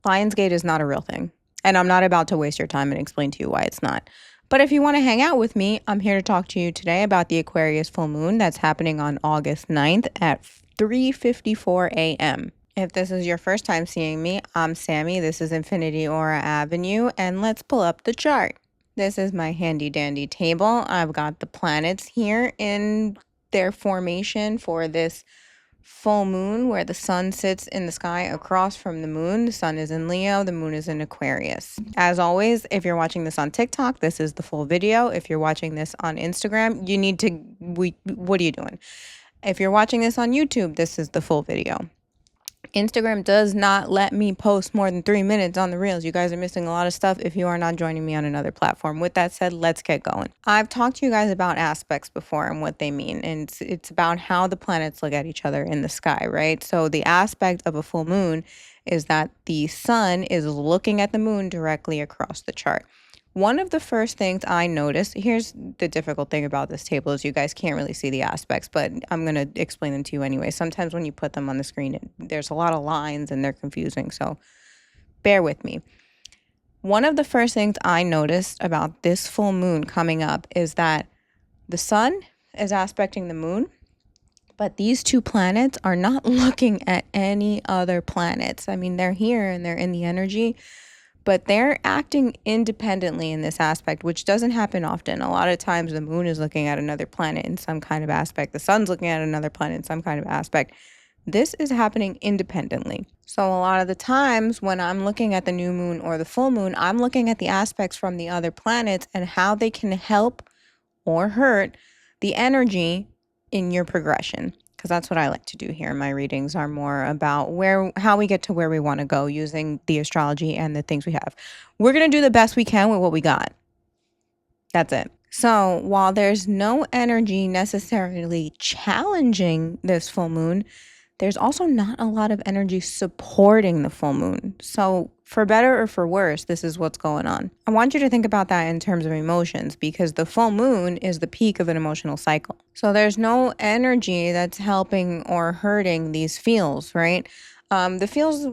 Lionsgate is not a real thing. And I'm not about to waste your time and explain to you why it's not. But if you want to hang out with me, I'm here to talk to you today about the Aquarius Full Moon that's happening on August 9th at 3:54 a.m. If this is your first time seeing me, I'm Sammy. This is Infinity Aura Avenue, and let's pull up the chart. This is my handy dandy table. I've got the planets here in their formation for this full moon, where the sun sits in the sky across from the moon. The sun is in Leo, the moon is in Aquarius. As always, if you're watching this on TikTok, this is the full video. If you're watching this on Instagram, you need to, what are you doing? If you're watching this on YouTube, this is the full video. Instagram does not let me post more than 3 minutes on the reels. You guys are missing a lot of stuff if you are not joining me on another platform. With that said, let's get going. I've talked to you guys about aspects before and what they mean, and it's about how the planets look at each other in the sky, right? So the aspect of a full moon is that the sun is looking at the moon directly across the chart. One of the first things I noticed, here's the difficult thing about this table, is you guys can't really see the aspects, but I'm going to explain them to you anyway. Sometimes when you put them on the screen, there's a lot of lines and they're confusing, so bear with me. One of the first things I noticed about this full moon coming up is that the sun is aspecting the moon, but these two planets are not looking at any other planets. I mean, they're here and they're in the energy, but they're acting independently in this aspect, which doesn't happen often. A lot of times the moon is looking at another planet in some kind of aspect. The sun's looking at another planet in some kind of aspect. This is happening independently. So a lot of the times when I'm looking at the new moon or the full moon, I'm looking at the aspects from the other planets and how they can help or hurt the energy in your progression. Because that's what I like to do here. My readings are more about how we get to where we want to go using the astrology and the things we have. We're going to do the best we can with what we got. That's it. So while there's no energy necessarily challenging this full moon, there's also not a lot of energy supporting the full moon. So for better or for worse, this is what's going on. I want you to think about that in terms of emotions, because the full moon is the peak of an emotional cycle. So there's no energy that's helping or hurting these feels, right? The feels,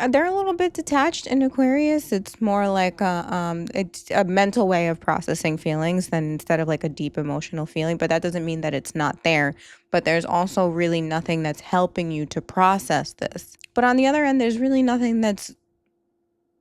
they're a little bit detached in Aquarius. It's more like it's a mental way of processing feelings than instead of like a deep emotional feeling. But that doesn't mean that it's not there. But there's also really nothing that's helping you to process this. But on the other end, there's really nothing that's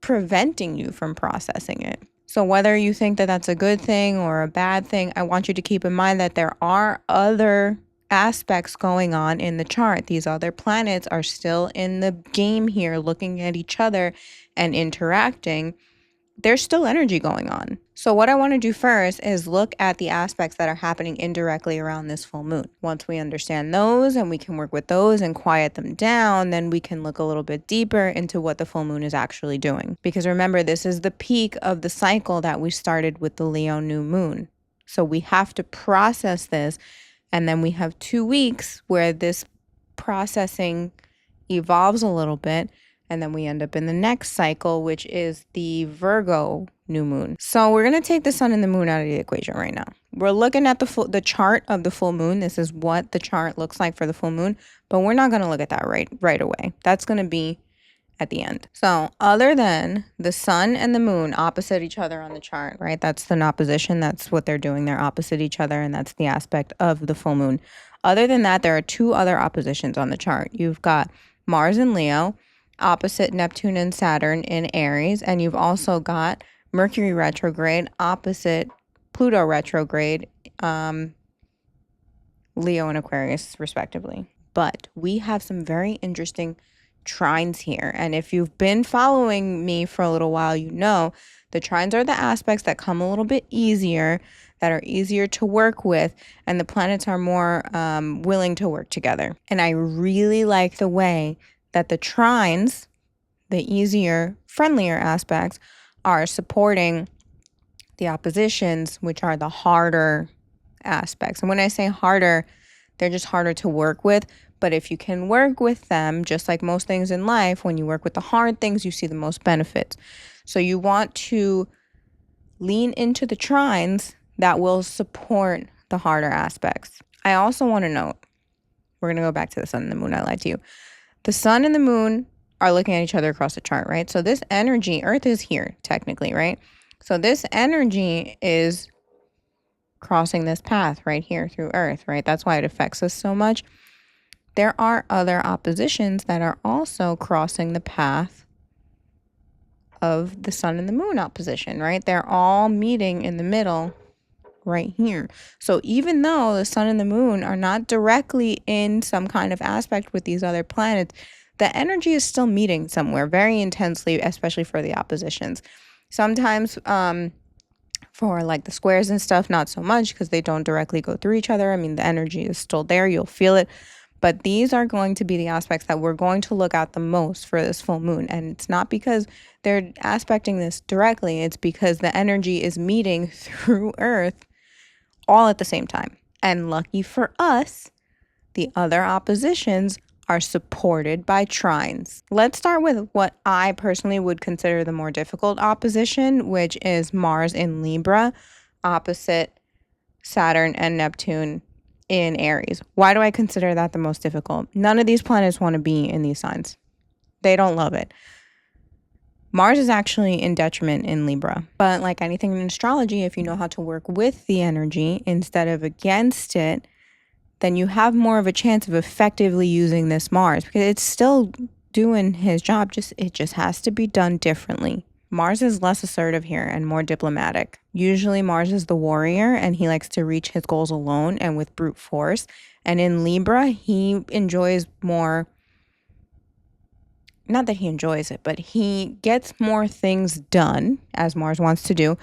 preventing you from processing it. So whether you think that that's a good thing or a bad thing, I want you to keep in mind that there are other aspects going on in the chart. These other planets are still in the game here, looking at each other and interacting. There's still energy going on. So what I want to do first is look at the aspects that are happening indirectly around this full moon. Once we understand those and we can work with those and quiet them down, then we can look a little bit deeper into what the full moon is actually doing. Because remember, this is the peak of the cycle that we started with the Leo new moon. So we have to process this, and then we have 2 weeks where this processing evolves a little bit. And then we end up in the next cycle, which is the Virgo new moon. So we're going to take the sun and the moon out of the equation right now. We're looking at the chart of the full moon. This is what the chart looks like for the full moon. But we're not going to look at that right away. That's going to be at the end. So other than the sun and the moon opposite each other on the chart, right? That's an opposition. That's what they're doing. They're opposite each other. And that's the aspect of the full moon. Other than that, there are 2 other oppositions on the chart. You've got Mars in Leo, opposite Neptune and Saturn in Aries, and you've also got Mercury retrograde opposite Pluto retrograde, Leo and Aquarius respectively. But we have some very interesting trines here, and if you've been following me for a little while, you know the trines are the aspects that come a little bit easier, that are easier to work with, and the planets are more willing to work together. And I really like the way that the trines, the easier, friendlier aspects, are supporting the oppositions, which are the harder aspects. And when I say harder, they're just harder to work with. But if you can work with them, just like most things in life, when you work with the hard things, you see the most benefits. So you want to lean into the trines that will support the harder aspects. I also want to note, we're going to go back to the sun and the moon. I lied to you. The sun and the moon are looking at each other across the chart, right? So this energy, Earth is here technically, right? So this energy is crossing this path right here through Earth, right? That's why it affects us so much. There are other oppositions that are also crossing the path of the sun and the moon opposition, right? They're all meeting in the middle right here. So even though the sun and the moon are not directly in some kind of aspect with these other planets, the energy is still meeting somewhere very intensely, especially for the oppositions. Sometimes for like the squares and stuff, not so much because they don't directly go through each other. I mean, the energy is still there. You'll feel it. But these are going to be the aspects that we're going to look at the most for this full moon. And it's not because they're aspecting this directly. It's because the energy is meeting through Earth all at the same time. And lucky for us, the other oppositions are supported by trines. Let's start with what I personally would consider the more difficult opposition, which is Mars in Libra opposite Saturn and Neptune in Aries. Why do I consider that the most difficult? None of these planets want to be in these signs. They don't love it. Mars is actually in detriment in Libra. But like anything in astrology, if you know how to work with the energy instead of against it, then you have more of a chance of effectively using this Mars because it's still doing his job. It just has to be done differently. Mars is less assertive here and more diplomatic. Usually Mars is the warrior and he likes to reach his goals alone and with brute force. And in Libra, he enjoys more, not that he enjoys it, but he gets more things done, as Mars wants to do,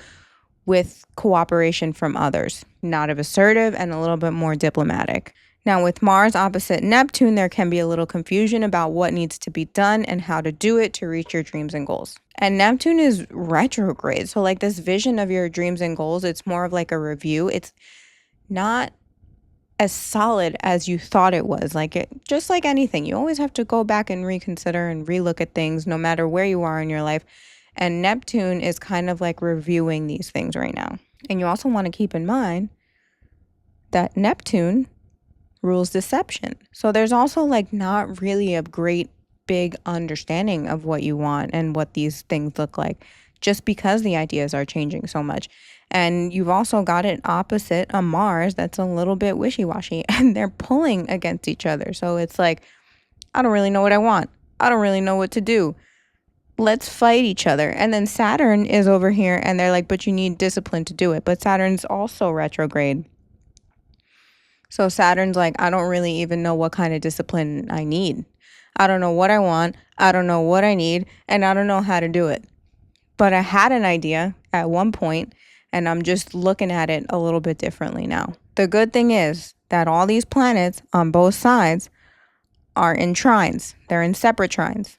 with cooperation from others. Not as assertive and a little bit more diplomatic. Now with Mars opposite Neptune, there can be a little confusion about what needs to be done and how to do it to reach your dreams and goals. And Neptune is retrograde. So like this vision of your dreams and goals, it's more of like a review. It's not as solid as you thought it was. Just like anything, you always have to go back and reconsider and relook at things no matter where you are in your life. And Neptune is kind of like reviewing these things right now. And you also want to keep in mind that Neptune rules deception. So there's also like not really a great big understanding of what you want and what these things look like just because the ideas are changing so much. And you've also got it opposite a Mars that's a little bit wishy-washy and they're pulling against each other. So it's like, I don't really know what I want. I don't really know what to do. Let's fight each other. And then Saturn is over here and they're like, but you need discipline to do it. But Saturn's also retrograde. So Saturn's like, I don't really even know what kind of discipline I need. I don't know what I want. I don't know what I need. And I don't know how to do it. But I had an idea at one point, and I'm just looking at it a little bit differently now. The good thing is that all these planets on both sides are in trines. They're in separate trines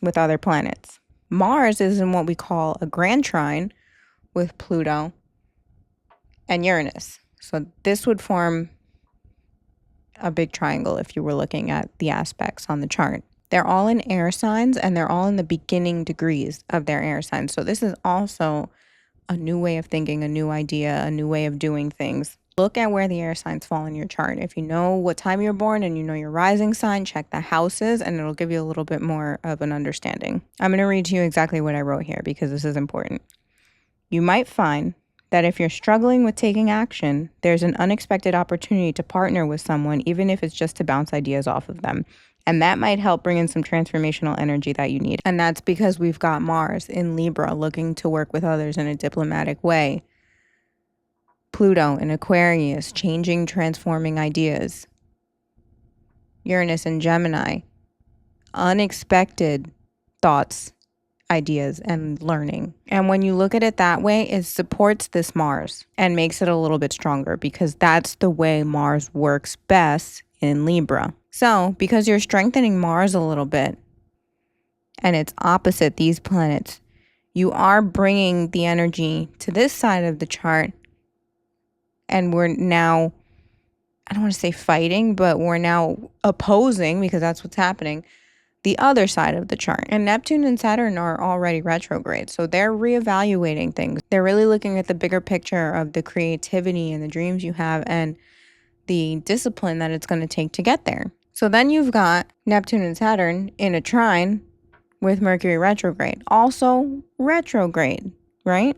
with other planets. Mars is in what we call a grand trine with Pluto and Uranus. So this would form a big triangle if you were looking at the aspects on the chart. They're all in air signs and they're all in the beginning degrees of their air signs. So this is also a new way of thinking, a new idea, a new way of doing things. Look at where the air signs fall in your chart. If you know what time you're born and you know your rising sign, check the houses and it'll give you a little bit more of an understanding. I'm going to read to you exactly what I wrote here because this is important. You might find that if you're struggling with taking action, there's an unexpected opportunity to partner with someone, even if it's just to bounce ideas off of them. And that might help bring in some transformational energy that you need. And that's because we've got Mars in Libra looking to work with others in a diplomatic way. Pluto in Aquarius, changing, transforming ideas. Uranus in Gemini, unexpected thoughts, ideas, and learning. And when you look at it that way, it supports this Mars and makes it a little bit stronger because that's the way Mars works best in Libra. So because you're strengthening Mars a little bit and it's opposite these planets, you are bringing the energy to this side of the chart. And we're now, I don't want to say fighting, but we're now opposing, because that's what's happening, the other side of the chart. And Neptune and Saturn are already retrograde. So they're reevaluating things. They're really looking at the bigger picture of the creativity and the dreams you have and the discipline that it's going to take to get there. So then you've got Neptune and Saturn in a trine with Mercury retrograde. Also retrograde, right?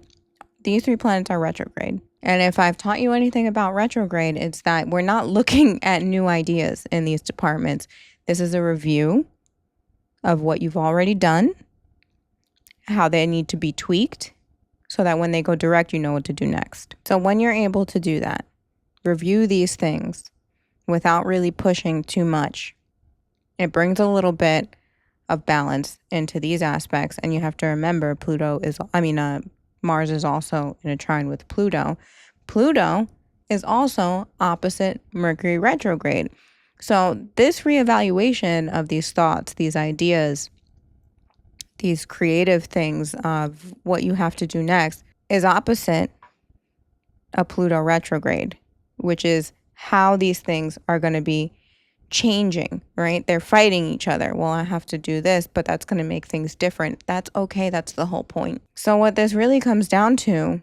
These 3 planets are retrograde. And if I've taught you anything about retrograde, it's that we're not looking at new ideas in these departments. This is a review of what you've already done, how they need to be tweaked, so that when they go direct, you know what to do next. So when you're able to do that, review these things without really pushing too much, it brings a little bit of balance into these aspects. And you have to remember Mars is also in a trine with Pluto. Pluto is also opposite Mercury retrograde. So this reevaluation of these thoughts, these ideas, these creative things of what you have to do next is opposite a Pluto retrograde, which is how these things are going to be changing, right? They're fighting each other. Well, I have to do this, but that's going to make things different. That's okay. That's the whole point. So what this really comes down to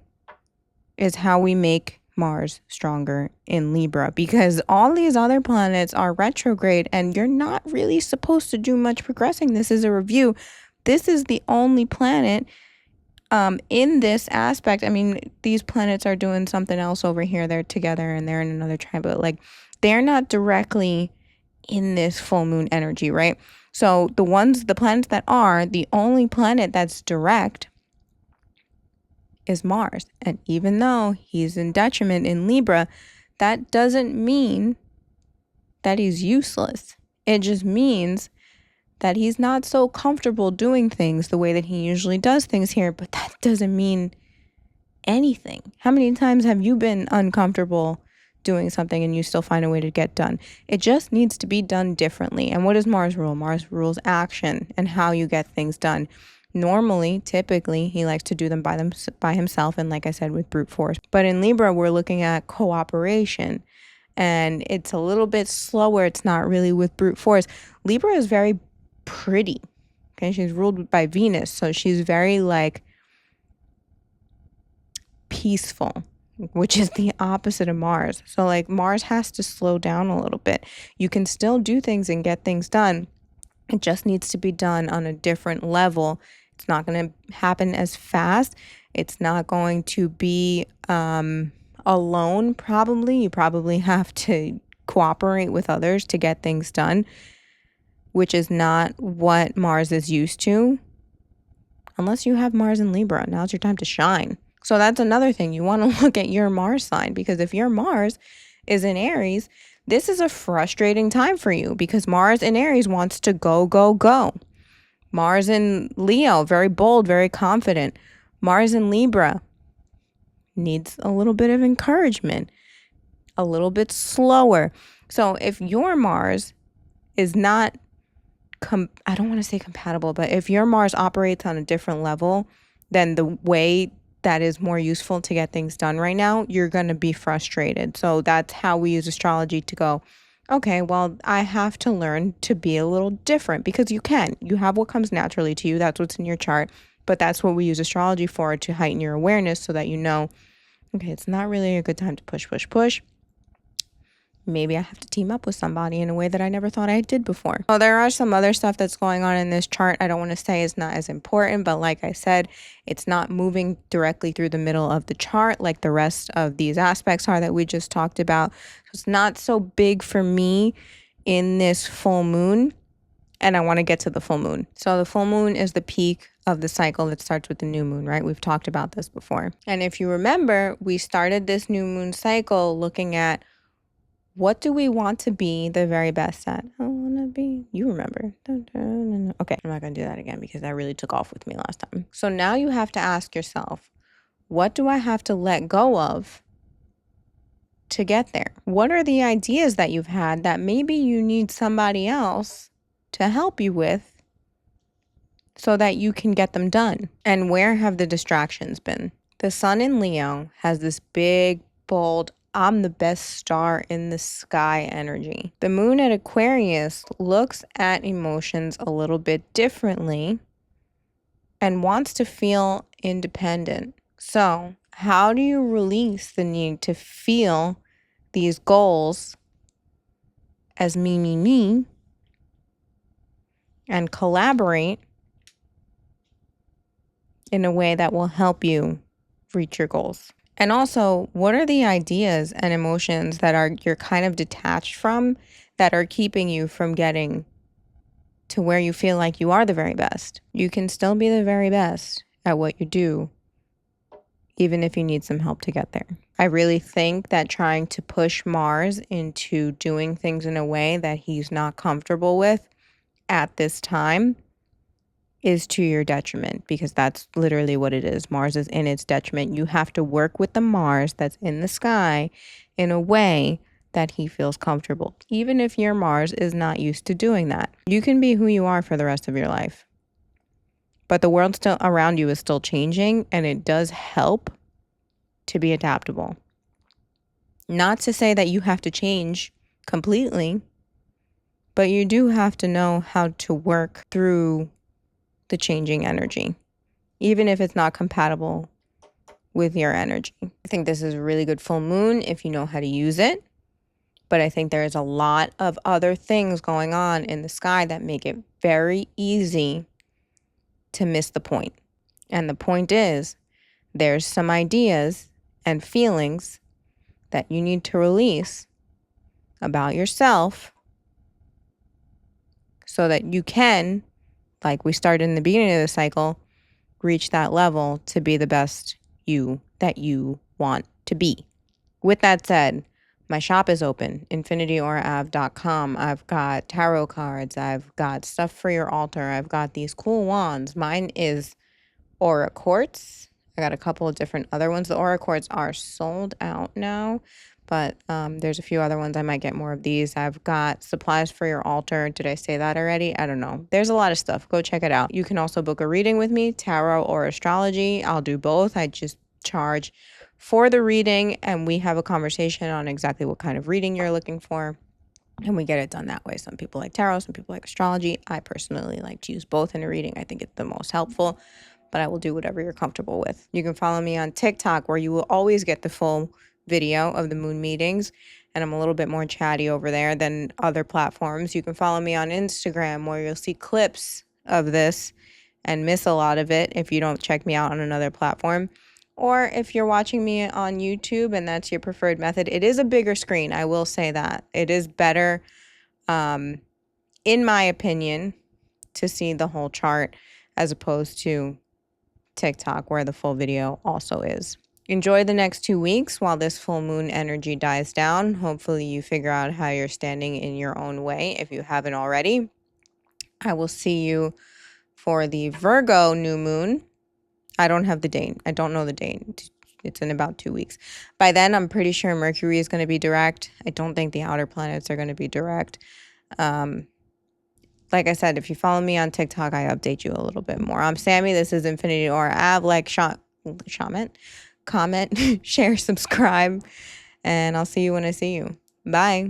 is how we make Mars stronger in Libra, because all these other planets are retrograde and you're not really supposed to do much progressing. This is a review. This is the only planet in this aspect. I mean, these planets are doing something else over here. They're together and they're in another tribe, but like they're not directly in this full moon energy, right? So the planets that are, the only planet that's direct is Mars. And even though he's in detriment in Libra, that doesn't mean that he's useless. It just means that he's not so comfortable doing things the way that he usually does things here, but that doesn't mean anything. How many times have you been uncomfortable doing something and you still find a way to get done? It just needs to be done differently. And what does Mars rule? Mars rules action and how you get things done. Normally, typically, he likes to do them by himself, and like I said, with brute force. But in Libra, we're looking at cooperation, and it's a little bit slower. It's not really with brute force. Libra is very pretty. Okay, she's ruled by Venus, so she's very like peaceful, which is the opposite of Mars. So like Mars has to slow down a little bit. You can still do things and get things done. It just needs to be done on a different level. It's not going to happen as fast. It's not going to be alone, probably. You probably have to cooperate with others to get things done, which is not what Mars is used to. Unless you have Mars in Libra, now's your time to shine. So that's another thing. You want to look at your Mars sign, because if your Mars is in Aries, this is a frustrating time for you because Mars in Aries wants to go, go, go. Mars in Leo, very bold, very confident. Mars in Libra needs a little bit of encouragement, a little bit slower. So if your Mars is not, I don't want to say compatible, but if your Mars operates on a different level than the way that is more useful to get things done right now, you're going to be frustrated. So that's how we use astrology to go, okay, well, I have to learn to be a little different, because you can. You have what comes naturally to you. That's what's in your chart. But that's what we use astrology for, to heighten your awareness so that you know, okay, it's not really a good time to push, push, push. Maybe I have to team up with somebody in a way that I never thought I did before. Well, there are some other stuff that's going on in this chart. I don't want to say it's not as important, but like I said, it's not moving directly through the middle of the chart like the rest of these aspects are that we just talked about. So it's not so big for me in this full moon, and I want to get to the full moon. So the full moon is the peak of the cycle that starts with the new moon, right? We've talked about this before. And if you remember, we started this new moon cycle looking at what do we want to be the very best at? I want to be, you remember. Okay, I'm not going to do that again because that really took off with me last time. So now you have to ask yourself, what do I have to let go of to get there? What are the ideas that you've had that maybe you need somebody else to help you with so that you can get them done? And where have the distractions been? The sun in Leo has this big, bold, I'm the best star in the sky energy. The moon at Aquarius looks at emotions a little bit differently and wants to feel independent. So, how do you release the need to feel these goals as me, and collaborate in a way that will help you reach your goals. And also, what are the ideas and emotions that you're kind of detached from that are keeping you from getting to where you feel like you are the very best? You can still be the very best at what you do, even if you need some help to get there. I really think that trying to push Mars into doing things in a way that he's not comfortable with at this time is to your detriment, because that's literally what it is. Mars is in its detriment. You have to work with the Mars that's in the sky in a way that he feels comfortable, even if your Mars is not used to doing that. You can be who you are for the rest of your life, but the world still around you is still changing, and it does help to be adaptable. Not to say that you have to change completely, but you do have to know how to work through the changing energy, even if it's not compatible with your energy. I think this is a really good full moon if you know how to use it. But I think there's a lot of other things going on in the sky that make it very easy to miss the point. And the point is, there's some ideas and feelings that you need to release about yourself so that you can, like we started in the beginning of the cycle, reach that level to be the best you that you want to be. With that said, my shop is open, infinityauraav.com. I've got tarot cards. I've got stuff for your altar. I've got these cool wands. Mine is Aura Quartz. I got a couple of different other ones. The Aura Quartz are sold out now, but there's a few other ones. I might get more of these. I've got supplies for your altar. Did I say that already? I don't know. There's a lot of stuff. Go check it out. You can also book a reading with me, tarot or astrology. I'll do both. I just charge for the reading, and we have a conversation on exactly what kind of reading you're looking for, and we get it done that way. Some people like tarot, some people like astrology. I personally like to use both in a reading. I think it's the most helpful, but I will do whatever you're comfortable with. You can follow me on TikTok, where you will always get the full video of the moon meetings, and I'm a little bit more chatty over there than other platforms. You can follow me on Instagram, where you'll see clips of this and miss a lot of it if you don't check me out on another platform. Or if you're watching me on YouTube and that's your preferred method, it is a bigger screen. I will say that. It is better, in my opinion, to see the whole chart as opposed to TikTok, where the full video also is. Enjoy the next 2 weeks while this full moon energy dies down. Hopefully you figure out how you're standing in your own way if you haven't already. I will see you for the Virgo new moon. I don't have the date. I don't know the date. It's in about 2 weeks. By then, I'm pretty sure Mercury is going to be direct. I don't think the outer planets are going to be direct. Like I said, if you follow me on TikTok, I update you a little bit more. I'm Sammy. This is Infinity Aura Av. Like, comment, share, subscribe, and I'll see you when I see you. Bye.